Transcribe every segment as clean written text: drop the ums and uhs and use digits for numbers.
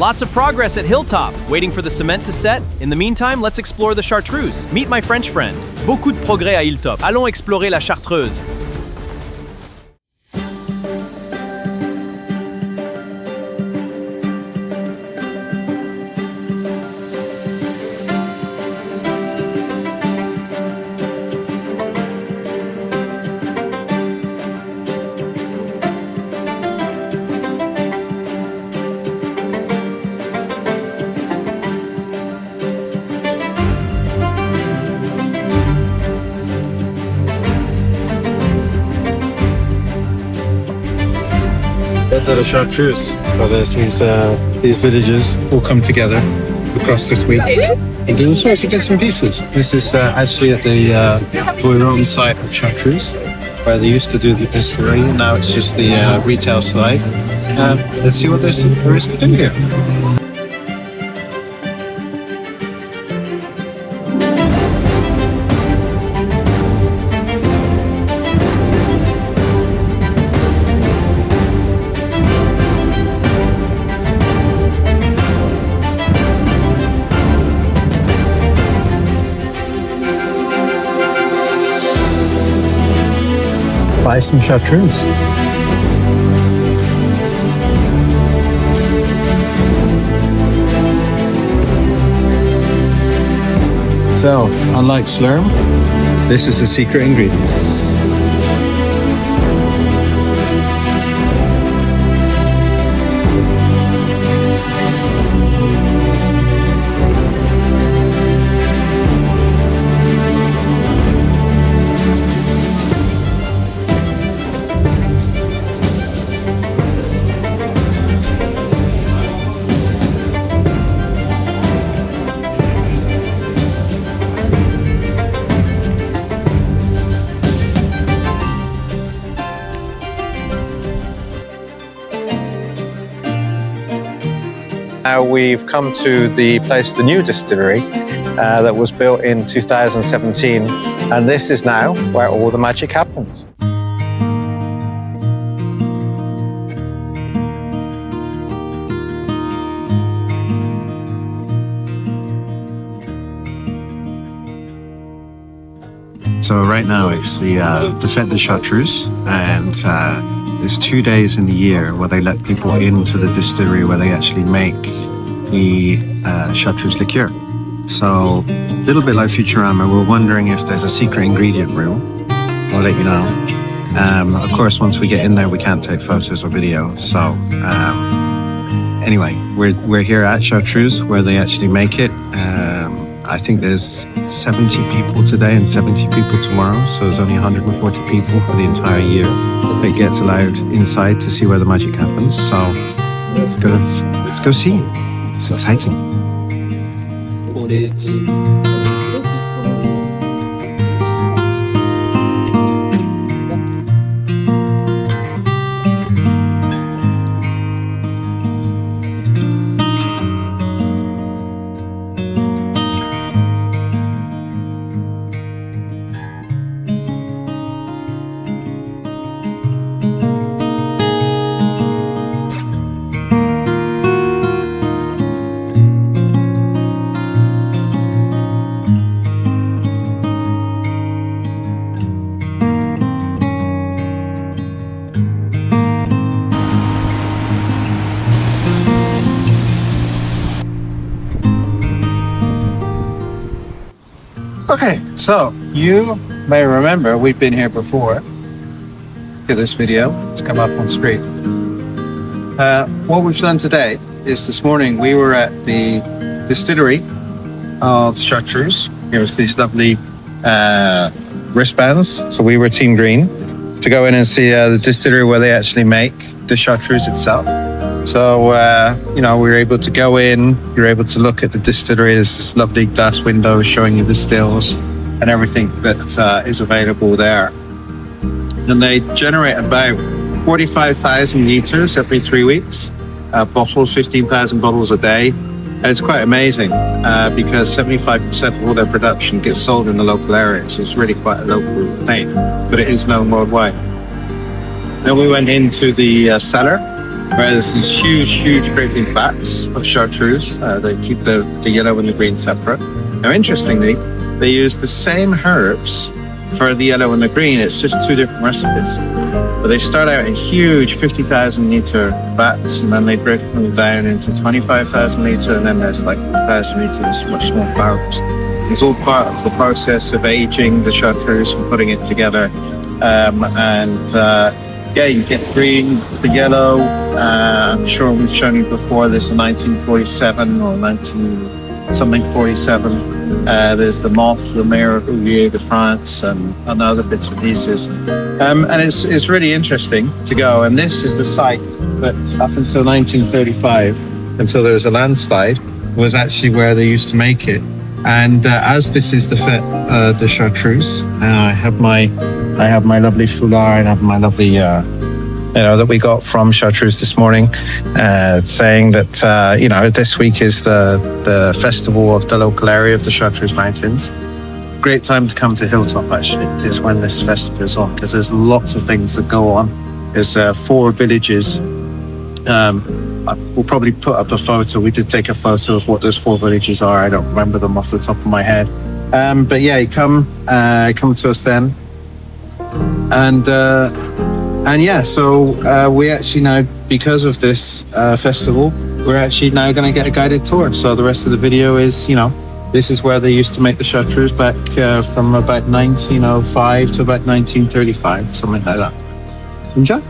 Lots of progress at Hilltop, waiting for the cement to set. In the meantime, let's explore the Chartreuse. Meet my French friend. Beaucoup de progrès à Hilltop. Allons explorer la Chartreuse. Fête de la Chartreuse. So there's these villages all come together across this week and do all sorts of bits and pieces. This is actually at the Fourvoirie site of Chartreuse, where they used to do the distillery. Now it's just the retail side. Let's see what there is to do here. Buy some Chartreuse. So, unlike Slurm, this is the secret ingredient. Now we've come to the place, the new distillery that was built in 2017, and this is now where all the magic happens. So right now it's the Fête de Chartreuse, and there's 2 days in the year where they let people into the distillery where they actually make the Chartreuse liqueur. So a little bit like Futurama, we're wondering if there's a secret ingredient room. I'll let you know. Of course, once we get in there, we can't take photos or video. So anyway, we're here at Chartreuse where they actually make it. I think there's 70 people today and 70 people tomorrow, so there's only 140 people for the entire year that gets allowed inside to see where the magic happens. So let's go see. It's exciting. Okay, so you may remember we've been here before. Look at this video, it's come up on screen. What we've done today is this morning we were at the distillery of Chartreuse. Here's these lovely wristbands, so we were Team Green, to go in and see the distillery where they actually make the Chartreuse itself. So, we were able to go in, you're able to look at the distillery. There's this lovely glass window showing you the stills and everything that is available there. And they generate about 45,000 litres every 3 weeks, bottles, 15,000 bottles a day. And it's quite amazing because 75% of all their production gets sold in the local area. So it's really quite a local thing, but it is known worldwide. Then we went into the cellar where there's these huge great big vats of chartreuse. They keep the yellow and the green separate. Now, interestingly, they use the same herbs for the yellow and the green. It's just two different recipes. But they start out in huge 50,000 litre vats, and then they break them down into 25,000 litre, and then there's like 1,000 litres, much smaller barrels. It's all part of the process of aging the chartreuse and putting it together. Yeah, you get green, the yellow. I'm sure we've shown you before. This is 1947 or 47. There's the Moth, the Mayor of Oulier de France, and other bits and pieces. And it's really interesting to go. And this is the site that up until 1935, until there was a landslide, was actually where they used to make it. And as this is the Fête de Chartreuse, I have my lovely foulard and I have my lovely, that we got from Chartreuse this morning, saying that, this week is the festival of the local area of the Chartreuse Mountains. Great time to come to Hilltop, actually, is when this festival is on, because there's lots of things that go on. There's 4 villages. We'll probably put up a photo. We did take a photo of what those 4 villages are. I don't remember them off the top of my head. But yeah, you come to us then. And yeah, so we actually now, because of this festival, we're actually now going to get a guided tour. So the rest of the video is, this is where they used to make the chartreuse back from about 1905 to about 1935, something like that. Enjoy.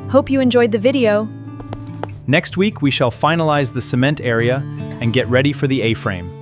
Hope you enjoyed the video. Next week, we shall finalize the cement area and get ready for the A-frame.